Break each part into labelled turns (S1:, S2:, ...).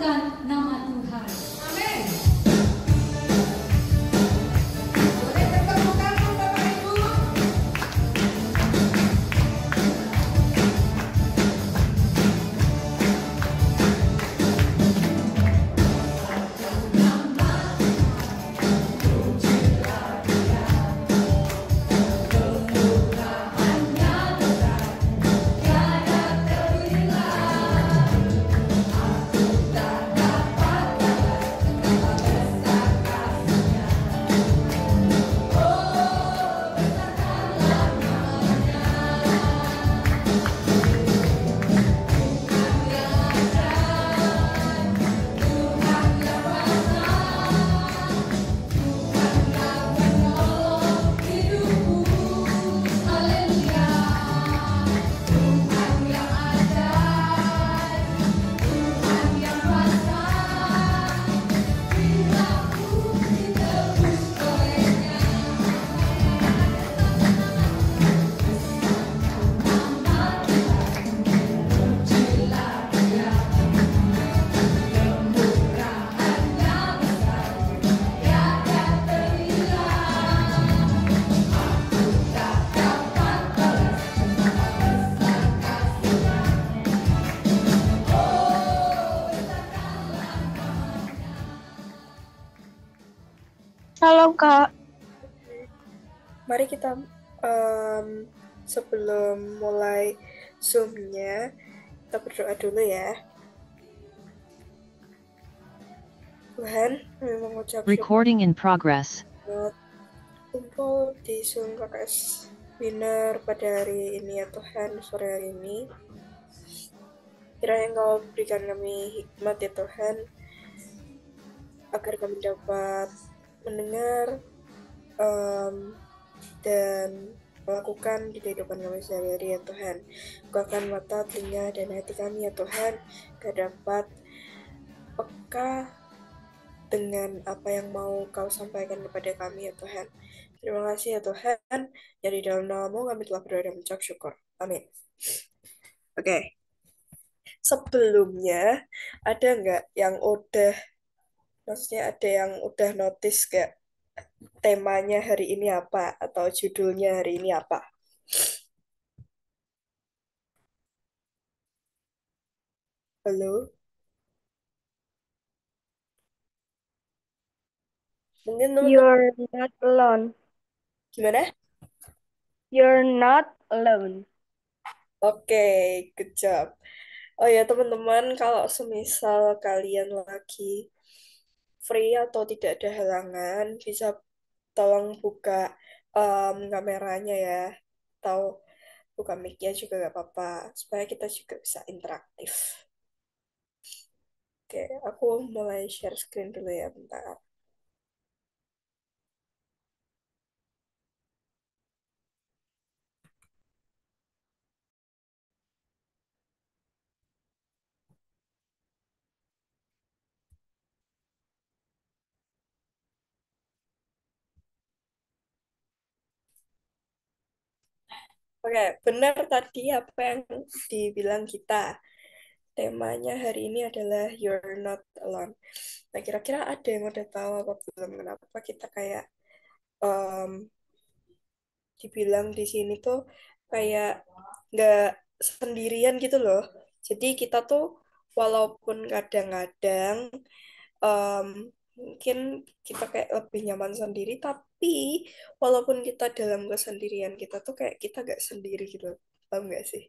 S1: memuliakan nama Tuhan. Amin. Boleh tepuk tangan Bapak Ibu.
S2: Halo Kak,
S3: Mari kita sebelum mulai Zoom-nya, kita berdoa dulu ya. Tuhan, kami mengucap syukur
S4: Recording in progress.
S3: buat kumpul di Zoom KKS Winner pada hari ini ya Tuhan, sore hari ini. Kiranya Engkau berikan kami hikmat ya Tuhan, agar kami dapat mendengar dan melakukan di kehidupan kami sehari-hari ya Tuhan. Bukakan mata, telinga, dan hati kami ya Tuhan, agar dapat peka dengan apa yang mau Kau sampaikan kepada kami ya Tuhan. Terima kasih ya Tuhan, dari dalam nama-Mu kami telah berdoa dan mengucap syukur. Amin. Oke. Sebelumnya, ada nggak yang udah, maksudnya ada yang udah notice gak temanya hari ini apa, atau judulnya hari ini apa? Halo? Mungkin teman-teman,
S2: you're not alone.
S3: gimana?
S2: You're not alone.
S3: Oke, good job. Oh ya teman-teman, kalau semisal kalian lagi free atau tidak ada halangan, bisa tolong buka kameranya ya, atau buka mic-nya juga gak apa-apa, supaya kita juga bisa interaktif. Oke, aku mulai share screen dulu ya, bentar. Oke, benar tadi apa yang dibilang kita. Temanya hari ini adalah You're Not Alone. Nah, kira-kira ada yang udah tahu apa belum kenapa kita kayak em, dibilang di sini tuh kayak nggak sendirian gitu loh. Jadi kita tuh walaupun kadang-kadang em, mungkin kita kayak lebih nyaman sendiri, tapi walaupun kita dalam kesendirian kita tuh kayak kita gak sendiri gitu. Paham gak sih?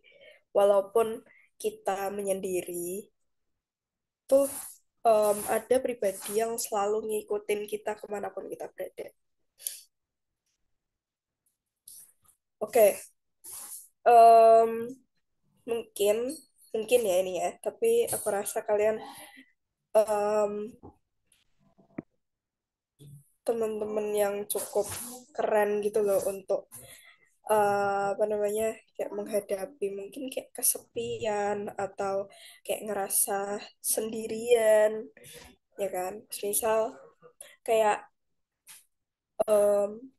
S3: Walaupun kita menyendiri, tuh ada pribadi yang selalu ngikutin kita kemanapun kita berada. Oke, em, mungkin mungkin ya ini ya, tapi aku rasa kalian em, teman-teman yang cukup keren gitu loh untuk apa namanya kayak menghadapi mungkin kayak kesepian atau kayak ngerasa sendirian ya kan. Misal kayak em,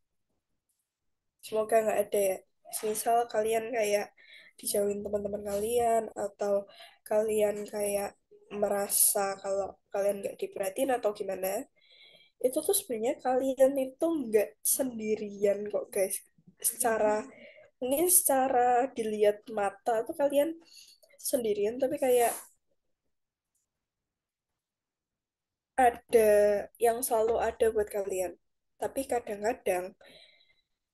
S3: semoga nggak ada ya. Misal kalian kayak dijauhin teman-teman kalian atau kalian kayak merasa kalau kalian nggak diperhatiin atau gimana, itu tuh sebenarnya kalian itu nggak sendirian kok guys. Mungkin secara dilihat mata tuh kalian sendirian, tapi kayak ada yang selalu ada buat kalian. Tapi kadang-kadang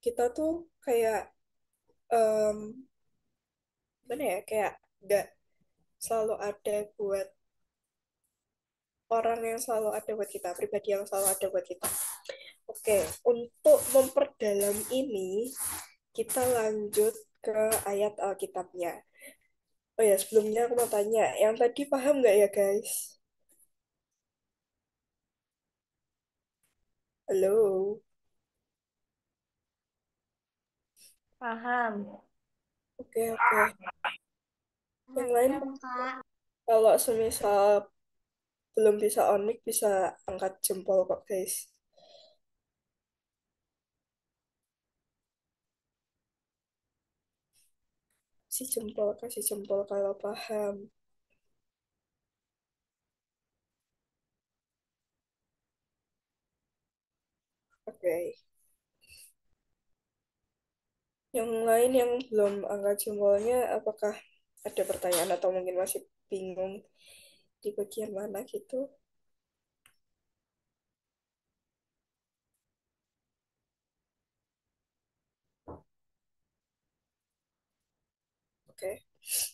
S3: kita tuh kayak em gimana ya, kayak nggak selalu ada buat orang yang selalu ada buat kita, pribadi yang selalu ada buat kita. Oke, untuk memperdalam ini, kita lanjut ke ayat Alkitabnya. Oh ya, sebelumnya aku mau tanya, yang tadi paham nggak ya guys? Halo?
S2: Paham.
S3: Oke, oke. Yang lain,
S1: Paham, Kak.
S3: kalau semisal belum bisa on mic, bisa angkat jempol kok guys. Kasih jempol kalau paham. Oke. Yang lain yang belum angkat jempolnya, apakah ada pertanyaan atau mungkin masih bingung di bagian mana gitu? Oke,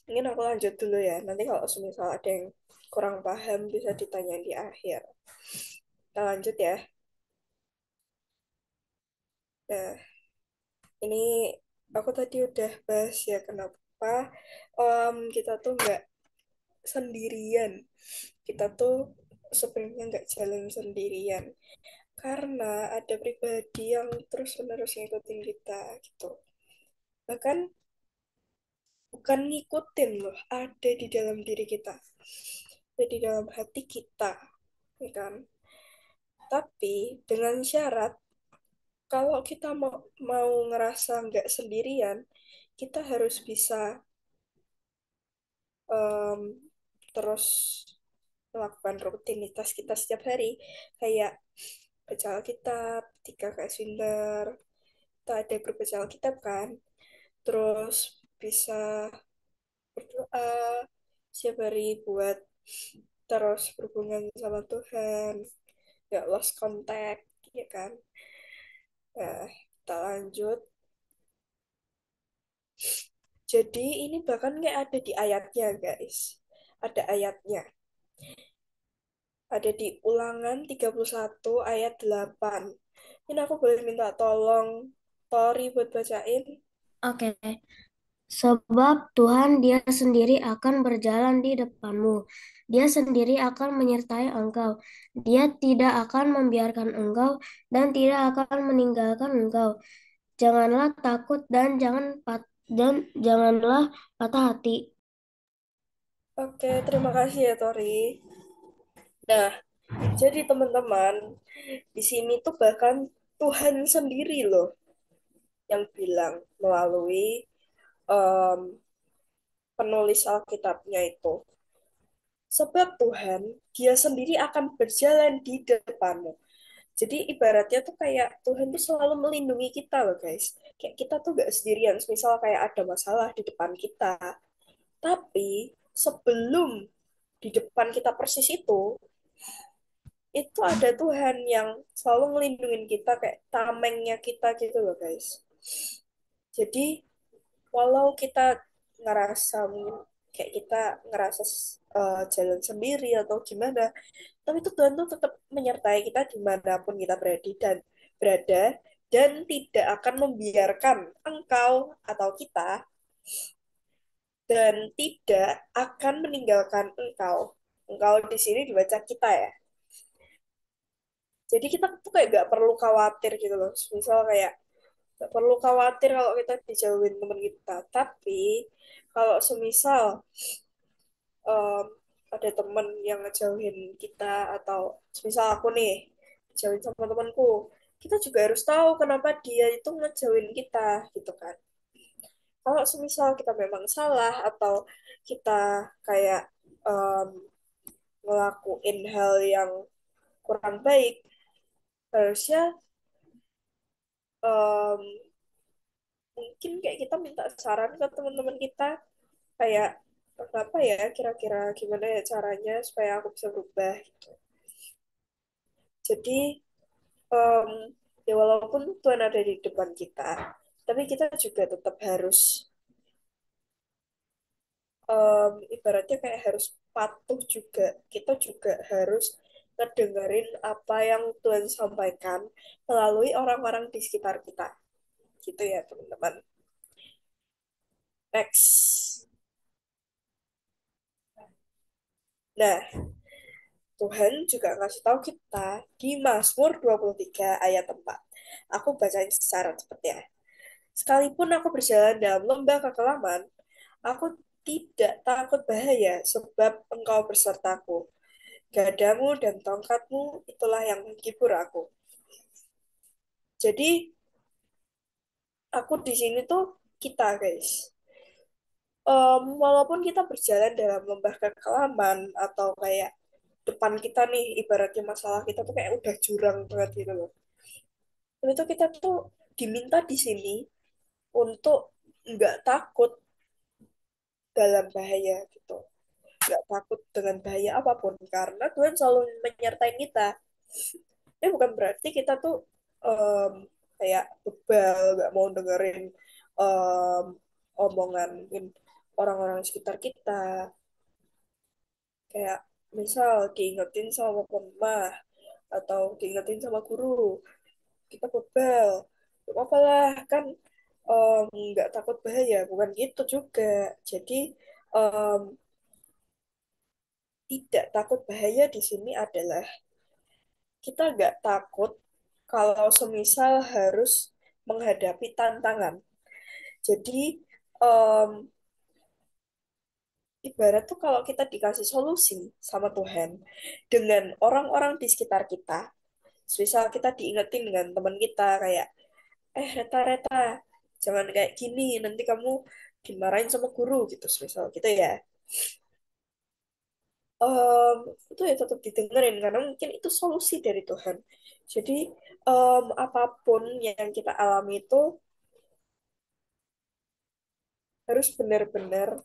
S3: mungkin aku lanjut dulu ya. Nanti kalau semisal ada yang kurang paham bisa ditanya di akhir. Kita lanjut ya. Nah, ini aku tadi udah bahas ya kenapa kita tuh nggak sendirian. Kita tuh sebenarnya nggak jalan sendirian. Karena ada pribadi yang terus-menerus ngikutin kita gitu. Bahkan bukan ngikutin loh, ada di dalam diri kita. Ada di dalam hati kita, ya kan? Tapi dengan syarat kalau kita mau ngerasa nggak sendirian, kita harus bisa em, terus melakukan rutinitas kita setiap hari, kayak baca Alkitab, ketika Kak Swinder, kita ada grup baca Alkitab kan, terus bisa berdoa setiap hari buat terus berhubungan sama Tuhan, nggak lost contact, ya kan? Nah, kita lanjut. Jadi ini bahkan kayak ada di ayatnya, guys. Ada ayatnya. Ada di Ulangan 31 ayat 8. Ini aku boleh minta tolong Tori buat bacain.
S2: Oke. Sebab Tuhan Dia sendiri akan berjalan di depanmu. Dia sendiri akan menyertai engkau. Dia tidak akan membiarkan engkau dan tidak akan meninggalkan engkau. Janganlah takut dan janganlah patah hati.
S3: Oke, terima kasih ya Tori. Nah, jadi teman-teman, di sini tuh bahkan Tuhan sendiri loh yang bilang melalui em, penulis Alkitabnya itu. Sebab Tuhan, Dia sendiri akan berjalan di depanmu. Jadi ibaratnya tuh kayak Tuhan tuh selalu melindungi kita loh guys. Kayak kita tuh gak sendirian. Misal kayak ada masalah di depan kita. Tapi sebelum di depan kita persis itu ada Tuhan yang selalu ngelindungin kita kayak tamengnya kita gitu loh guys. Jadi walau kita ngerasa mungkin kayak kita ngerasa jalan sendiri atau gimana, tapi itu Tuhan tuh tetap menyertai kita dimanapun kita berada dan tidak akan membiarkan engkau atau kita dan tidak akan meninggalkan engkau. Engkau di sini dibaca kita ya. Jadi kita tuh kayak gak perlu khawatir gitu loh. Misal kayak gak perlu khawatir kalau kita dijauhin teman kita. Tapi kalau semisal em, ada temen yang ngejauhin kita atau semisal aku nih jauhin sama temanku, kita juga harus tahu kenapa dia itu ngejauhin kita gitu kan. Kalau semisal kita memang salah atau kita kayak em, ngelakuin hal yang kurang baik, harusnya em, mungkin kayak kita minta saran ke teman-teman kita, kayak apa ya, kira-kira gimana ya caranya supaya aku bisa berubah gitu. Jadi em, ya walaupun Tuhan ada di depan kita, tapi kita juga tetap harus ibaratnya kayak harus patuh juga. Kita juga harus ngedengerin apa yang Tuhan sampaikan melalui orang-orang di sekitar kita. Gitu ya, teman-teman. Next. Nah, Tuhan juga ngasih tahu kita di Mazmur 23 ayat 4. Aku bacain secara cepat ya. Sekalipun aku berjalan dalam lembah kekelaman, aku tidak takut bahaya sebab engkau bersertaku. Gadamu dan tongkatmu itulah yang menghibur aku. Jadi aku di sini tuh kita guys. Walaupun kita berjalan dalam lembah kekelaman atau kayak depan kita nih ibaratnya masalah kita tuh kayak udah jurang banget gitu loh. Itu kita tuh diminta di sini untuk nggak takut dalam bahaya gitu. Nggak takut dengan bahaya apapun karena Tuhan selalu menyertai kita. Ini bukan berarti kita tuh em, kayak bebal, nggak mau dengerin em, omongan mungkin orang-orang sekitar kita. Kayak misal diingetin sama pemah atau diingetin sama guru, kita bebal. Gak apa lah, kan nggak takut bahaya, bukan gitu juga. Jadi em, tidak takut bahaya di sini adalah kita nggak takut kalau semisal harus menghadapi tantangan. Jadi em, ibarat tuh kalau kita dikasih solusi sama Tuhan dengan orang-orang di sekitar kita, misal kita diingetin dengan teman kita kayak, Reta, jangan kayak gini, nanti kamu dimarahin sama guru gitu, misal gitu ya. Em, itu ya tetap didengerin karena mungkin itu solusi dari Tuhan. Jadi apapun yang kita alami itu harus benar-benar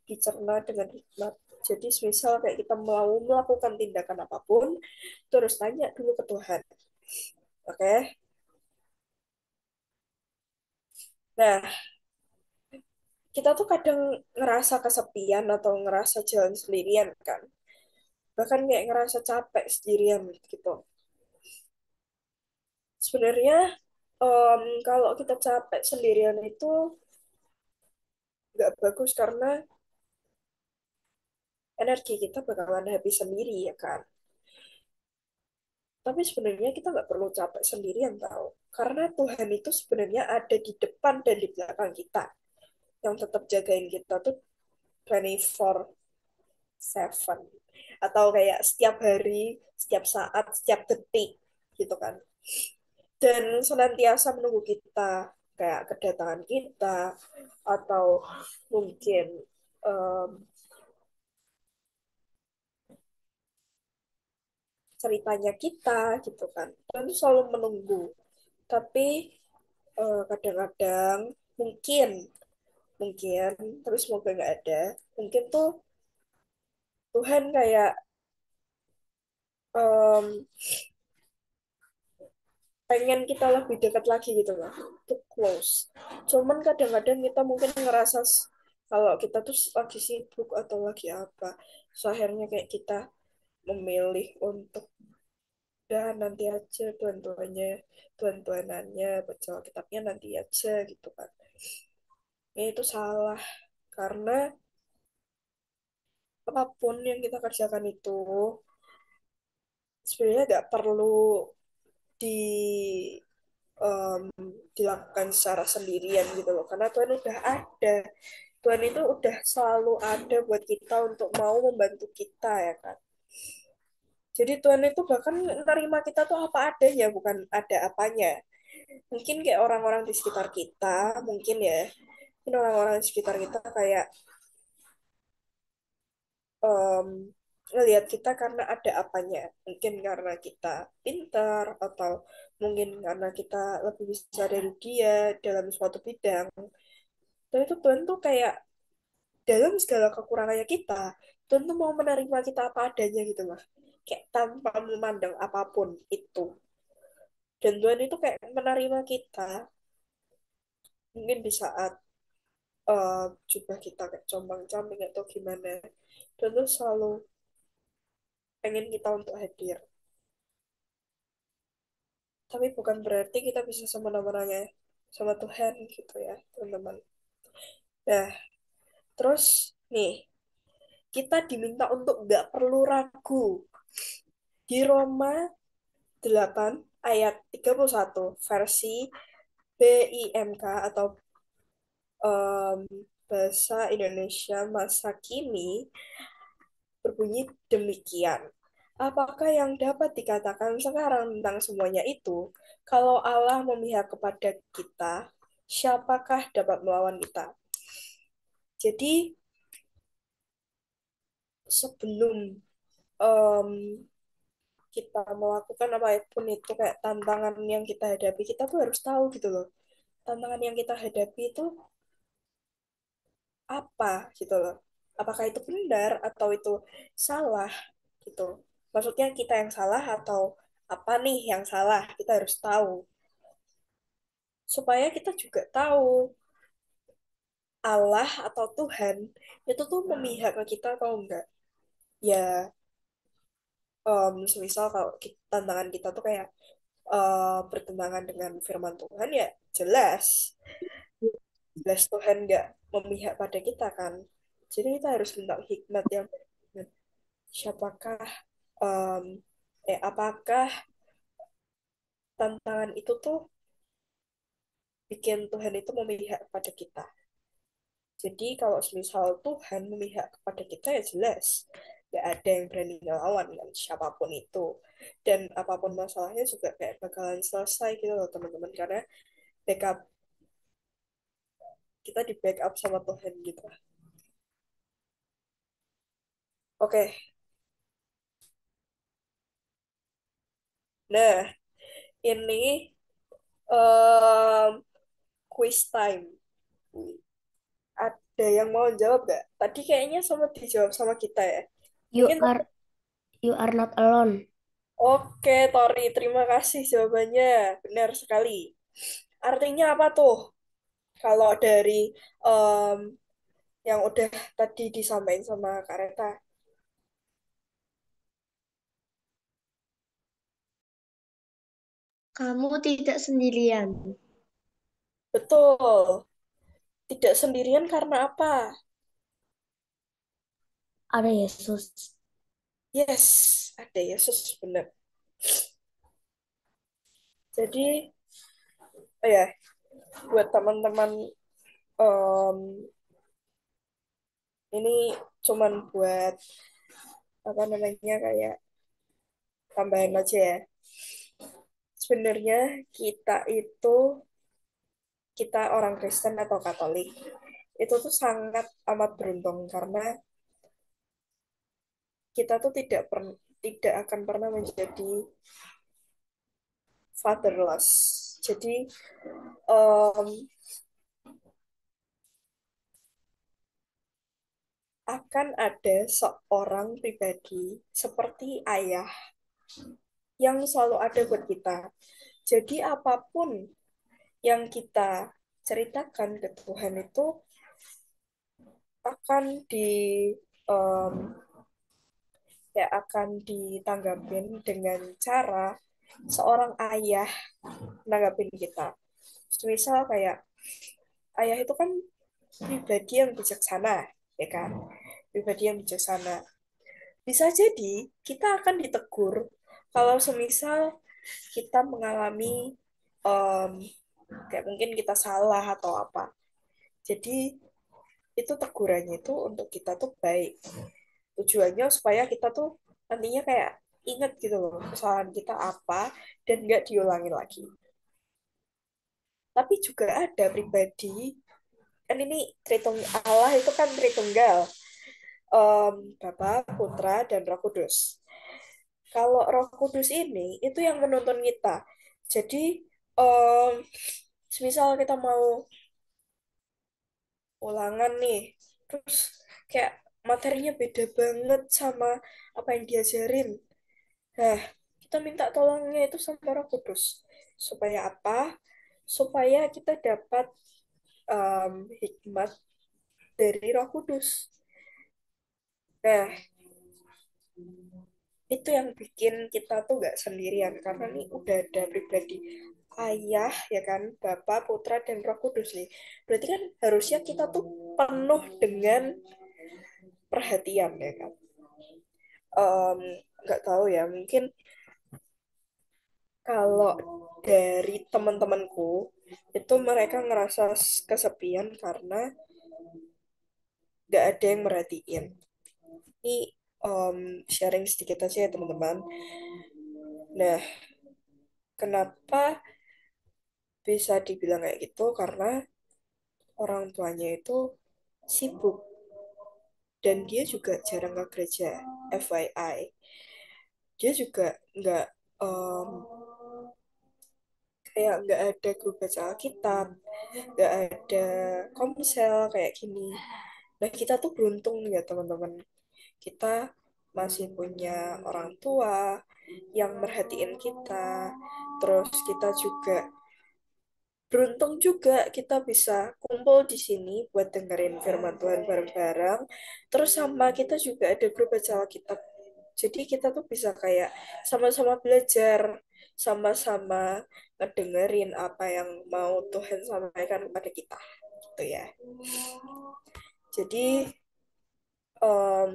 S3: dicerna dengan hikmat. Jadi misal kayak kita mau melakukan tindakan apapun, terus tanya dulu ke Tuhan. Oke? Nah, kita tuh kadang ngerasa kesepian atau ngerasa jalan sendirian kan. Bahkan kayak ngerasa capek sendirian gitu. Sebenarnya kalau kita capek sendirian itu nggak bagus karena energi kita bakalan habis sendiri ya kan. Tapi sebenarnya kita nggak perlu capek sendirian tahu. Karena Tuhan itu sebenarnya ada di depan dan di belakang kita. Yang tetap jagain kita tuh 24/7. Atau kayak setiap hari, setiap saat, setiap detik gitu kan. Dan senantiasa menunggu kita. Kayak kedatangan kita. Atau mungkin em, ceritanya kita gitu kan. Dan itu selalu menunggu. Tapi kadang-kadang mungkin mungkin tapi semoga nggak ada, mungkin tuh Tuhan kayak em, pengen kita lebih dekat lagi gitu loh, to close. Cuman kadang-kadang kita mungkin ngerasa kalau kita tuh lagi sibuk atau lagi apa, so akhirnya kayak kita memilih untuk udah nanti aja tuan-tuanannya baca kitabnya nanti aja gitu kan. Ya itu salah karena apapun yang kita kerjakan itu sebenarnya nggak perlu di dilakukan secara sendirian gitu loh karena Tuhan udah ada. Tuhan itu udah selalu ada buat kita untuk mau membantu kita ya kan. Jadi Tuhan itu bahkan menerima kita tuh apa adanya, bukan ada apanya. Mungkin kayak orang-orang di sekitar kita, mungkin ya, mungkin orang-orang di sekitar kita kayak ngelihat kita karena ada apanya. Mungkin karena kita pintar, atau mungkin karena kita lebih bisa dari dia dalam suatu bidang. Dan itu Tuhan tuh kayak dalam segala kekurangannya kita, Tuhan tuh mau menerima kita apa adanya gitu loh. Kayak tanpa memandang apapun itu. Dan Tuhan itu kayak menerima kita mungkin di saat jubah kita kayak combang-cambing atau gimana. Dan tuh selalu pengen kita untuk hadir. Tapi bukan berarti kita bisa semena-menanya sama Tuhan gitu ya, teman-teman. Nah, terus nih, kita diminta untuk nggak perlu ragu. Di Roma 8 ayat 31 versi BIMK atau em, Bahasa Indonesia Masa Kini berbunyi demikian. Apakah yang dapat dikatakan sekarang tentang semuanya itu? Kalau Allah memihak kepada kita, siapakah dapat melawan kita? Jadi, sebelum em, kita melakukan apapun itu, kayak tantangan yang kita hadapi, kita tuh harus tahu gitu loh. Tantangan yang kita hadapi itu apa gitu loh. Apakah itu benar atau itu salah gitu. Maksudnya kita yang salah atau apa nih yang salah, kita harus tahu. Supaya kita juga tahu Allah atau Tuhan itu tuh memihak ke kita atau enggak. Ya, semisal kalau tantangan kita tuh kayak bertentangan dengan firman Tuhan, ya jelas. Jelas Tuhan nggak memihak pada kita kan. Jadi kita harus minta hikmat yang siapakah em, apakah tantangan itu tuh bikin Tuhan itu memihak kepada kita. Jadi kalau misal Tuhan memihak kepada kita, ya jelas nggak ada yang berani ngelawan kan siapapun itu. Dan apapun masalahnya juga kayak bakalan selesai gitu loh teman-teman, karena backup kita di backup sama Tuhan gitu. Oke, nah ini em, quiz time. Ada yang mau jawab gak? Tadi kayaknya sama dijawab sama kita ya.
S2: You
S3: Mungkin
S2: are you are not alone.
S3: oke, Tori, terima kasih jawabannya. Benar sekali. Artinya apa tuh? Kalau dari em, yang udah tadi disampaikan sama Kak Reta.
S2: Kamu tidak sendirian.
S3: Betul. Tidak sendirian karena apa?
S2: Ada Yesus.
S3: Yes, ada Yesus, benar. Jadi, ya, buat teman-teman, em, ini cuman buat apa namanya kayak tambahan aja ya. Sebenarnya kita itu, kita orang Kristen atau Katolik, itu tuh sangat amat beruntung karena kita tuh tidak akan pernah menjadi fatherless. Jadi em, akan ada seorang pribadi seperti ayah yang selalu ada buat kita. Jadi apapun yang kita ceritakan ke Tuhan itu akan em, akan ditanggapin dengan cara seorang ayah nanggapin kita. Misal kayak ayah itu kan pribadi yang bijaksana, ya kan? Pribadi yang bijaksana. Bisa jadi kita akan ditegur kalau semisal kita mengalami em, kayak mungkin kita salah atau apa. Jadi itu tegurannya itu untuk kita tuh baik. Tujuannya supaya kita tuh nantinya kayak ingat gitu loh kesalahan kita apa dan nggak diulangi lagi. Tapi juga ada pribadi, kan ini Tritunggal, Allah itu kan Tritunggal. Bapa, Putra, dan Roh Kudus. Kalau Roh Kudus ini itu yang menuntun kita. Jadi, em, semisal kita mau ulangan nih, terus kayak materinya beda banget sama apa yang diajarin. Nah, kita minta tolongnya itu sama Roh Kudus. Supaya apa? Supaya kita dapat hikmat dari Roh Kudus. Nah, itu yang bikin kita tuh gak sendirian karena nih udah ada pribadi ayah ya kan, Bapa, Putra, dan Roh Kudus nih. Berarti kan harusnya kita tuh penuh dengan perhatian ya kan. Em, nggak tahu ya, mungkin kalau dari teman-temanku itu mereka ngerasa kesepian karena nggak ada yang merhatiin. Ini sharing sedikit aja ya teman-teman. Nah, kenapa bisa dibilang kayak gitu? Karena orang tuanya itu sibuk dan dia juga jarang ke gereja. FYI, dia juga nggak em, kayak nggak ada grup baca Alkitab, nggak ada komsel kayak gini. Nah, kita tuh beruntung ya teman-teman. Kita masih punya orang tua yang merhatiin kita. Terus kita juga beruntung juga kita bisa kumpul di sini buat dengerin firman Tuhan bareng-bareng. Terus sama kita juga ada grup baca Alkitab. Jadi kita tuh bisa kayak sama-sama belajar, sama-sama ngedengerin apa yang mau Tuhan sampaikan kepada kita. Gitu ya. Jadi em,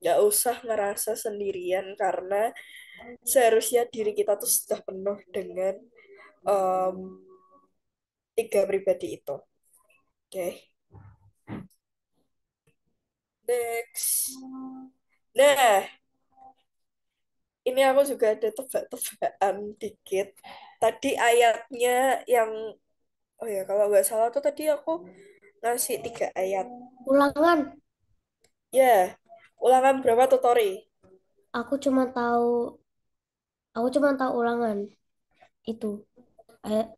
S3: nggak usah ngerasa sendirian karena seharusnya diri kita tuh sudah penuh dengan em, tiga pribadi itu. Oke, next. Nah, ini aku juga ada tebak-tebakan dikit. Tadi ayatnya yang, oh ya kalau nggak salah tuh tadi aku ngasih 3 ayat.
S2: Ulangan.
S3: Ya, ulangan berapa tuh Tori?
S2: Aku cuma tahu, aku cuma tahu ulangan itu. Ayat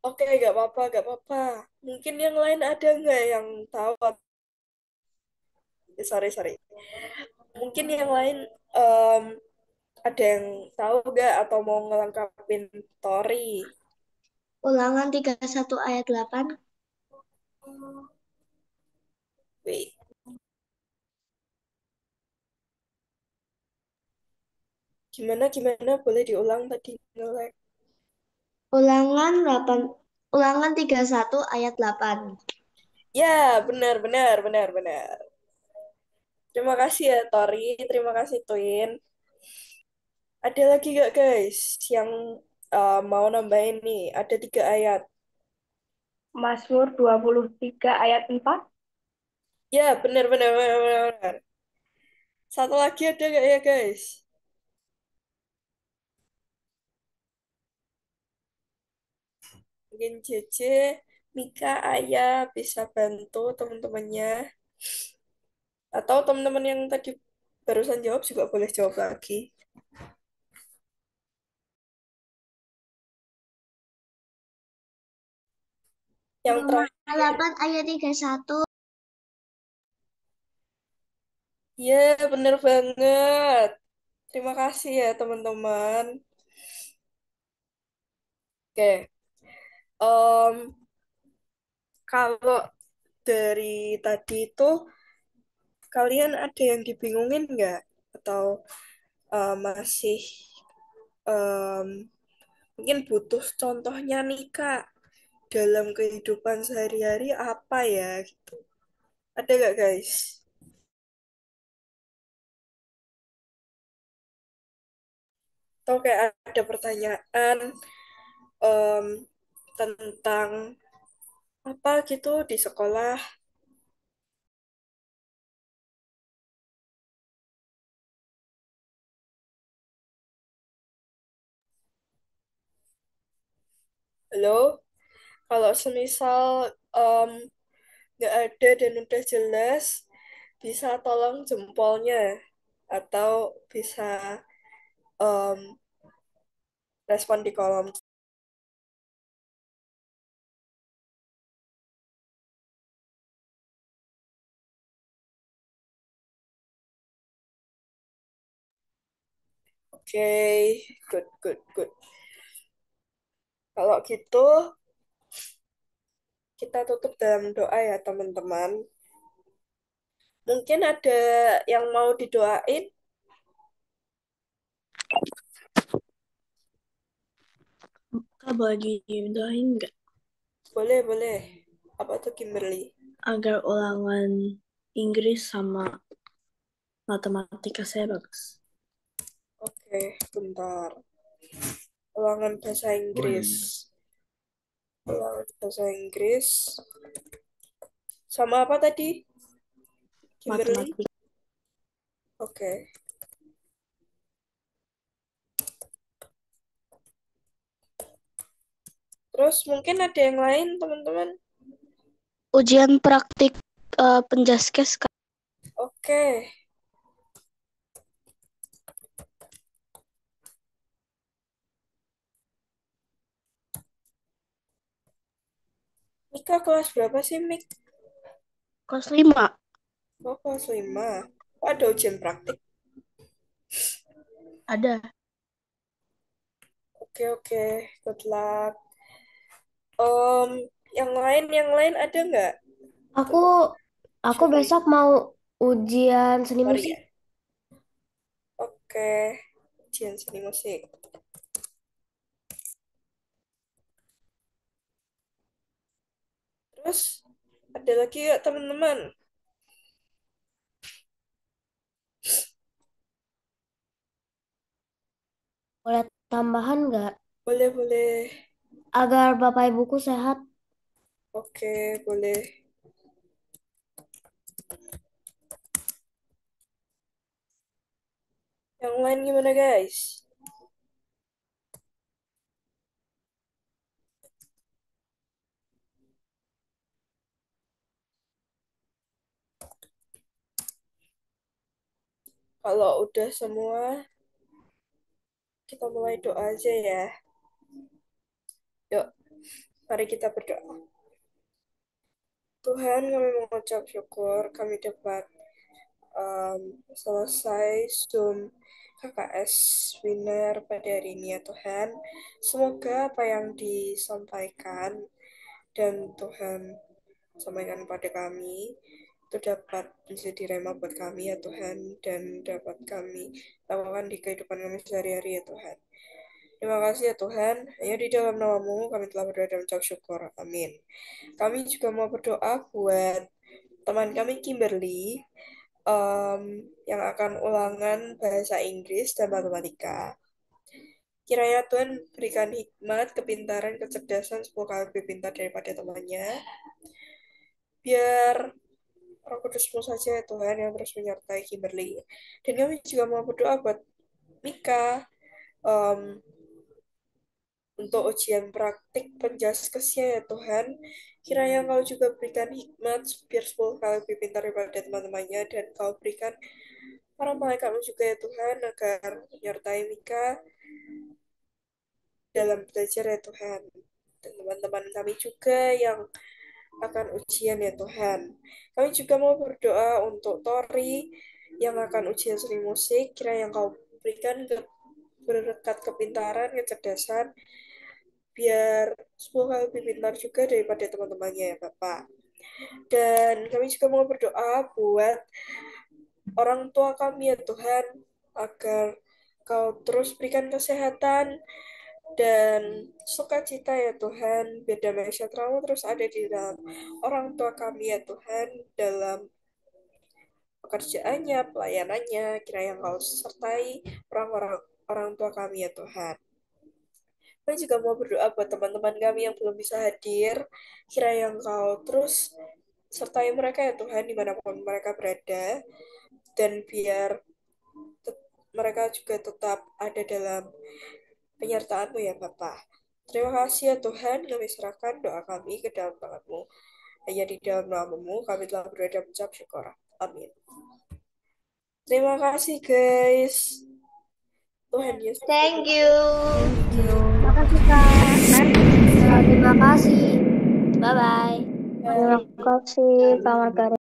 S3: Oke, nggak apa-apa, nggak apa-apa. Mungkin yang lain ada nggak yang tahu? Sorry. Mungkin yang lain em, ada yang tahu nggak atau mau ngelengkapin Tori?
S2: Ulangan 31 ayat 8.
S3: Wait, gimana? Boleh diulang tadi ngelek.
S2: Ulangan 8. Ulangan 31 ayat 8.
S3: Ya, benar. Terima kasih ya Tori, terima kasih Twin. Ada lagi nggak guys yang mau nambahin nih? Ada 3 ayat.
S4: Mazmur 23 ayat 4.
S3: Ya, benar. Satu lagi ada nggak ya guys? Mungkin JJ, Mika, Ayah bisa bantu teman-temannya. Atau teman-teman yang tadi barusan jawab juga boleh jawab lagi. Yang
S2: Roma
S3: terakhir,
S2: 8 ayat 31.
S3: ya bener banget. Terima kasih ya teman-teman. Oke, em, kalau dari tadi itu kalian ada yang dibingungin nggak? Atau masih em, mungkin butuh contohnya nih Kak dalam kehidupan sehari-hari apa ya gitu. Ada nggak guys? Atau kayak ada pertanyaan em, tentang apa gitu di sekolah? Halo? Kalau semisal em, nggak ada dan udah jelas, bisa tolong jempolnya atau bisa em, respon di kolom. Oke, good, good, good. Kalau gitu, kita tutup dalam doa ya, teman-teman. Mungkin ada yang mau didoain?
S5: Kak boleh didoain nggak
S3: Boleh, boleh. Apa tuh, Kimberly?
S5: agar ulangan Inggris sama matematika saya bagus?
S3: Oke, bentar. Ulangan bahasa Inggris. Ulangan bahasa Inggris. Sama apa tadi, Kimberly?
S5: Matematika.
S3: Oke. Terus mungkin ada yang lain, teman-teman?
S5: Ujian praktik penjaskes, Kak.
S3: Oke. Mika kelas berapa sih, Mik?
S5: Kelas 5.
S3: Oh, kelas 5. Oh, ada ujian praktik.
S5: Ada.
S3: Oke, oke. Good luck. Om, yang lain ada nggak?
S2: Aku besok mau ujian seni
S3: Sorry
S2: musik.
S3: ya. Oke, ujian seni musik. Terus ada lagi ya teman-teman?
S2: Boleh tambahan nggak?
S3: Boleh, boleh.
S2: Agar Bapak Ibuku sehat.
S3: Oke, boleh. Yang lain gimana, guys? Kalau udah semua, kita mulai doa aja ya. Yuk, mari kita berdoa. Tuhan, kami mengucap syukur kami dapat selesai Zoom KKS Winner pada hari ini ya Tuhan. Semoga apa yang disampaikan dan Tuhan sampaikan pada kami itu dapat menjadi rema buat kami ya Tuhan dan dapat kami lakukan di kehidupan kami sehari-hari ya Tuhan. Terima kasih ya Tuhan, hanya di dalam namamu kami telah berdoa dan mengucap syukur. Amin. Kami juga mau berdoa buat teman kami Kimberly yang akan ulangan bahasa Inggris dan matematika. Kiranya Tuhan berikan hikmat, kepintaran, kecerdasan 10 kali lebih pintar daripada temannya. Biar Roh Kudus-Mu saja ya Tuhan yang terus menyertai Kimberly. Dan kami juga mau berdoa buat Mika untuk ujian praktik penjaskesnya ya Tuhan. Kiranya Engkau juga berikan hikmat biar 10 kali lebih pintar daripada teman-temannya dan Kau berikan para malaikatmu juga ya Tuhan agar menyertai Mika dalam belajar ya Tuhan. Dan teman-teman kami juga yang akan ujian ya Tuhan. Kami juga mau berdoa untuk Tori yang akan ujian seni musik. Kira yang Kau berikan berkat kepintaran, kecerdasan, biar 10 kali lebih pintar juga daripada teman-temannya ya Bapak. Dan kami juga mau berdoa buat orang tua kami ya Tuhan, agar Kau terus berikan kesehatan dan sukacita ya Tuhan, biar damai sejahtera-Mu terus ada di dalam orang tua kami ya Tuhan, dalam pekerjaannya, pelayanannya, kira yang Kau sertai orang-orang orang tua kami ya Tuhan. Kami juga mau berdoa buat teman-teman kami yang belum bisa hadir, kira yang Kau terus sertai mereka ya Tuhan dimanapun mereka berada, dan biar mereka juga tetap ada dalam penyertaan-Mu ya Bapak. Terima kasih ya Tuhan, kami serahkan doa kami ke dalam tangan-Mu. Hanya di dalam nama-Mu kami telah berada mengucap syukur. Amin. Terima kasih guys. Tuhan Yesus.
S6: Thank you.
S2: Terima kasih, Kak. Terima kasih. Bye-bye.
S4: Terima kasih, Kak Margaret.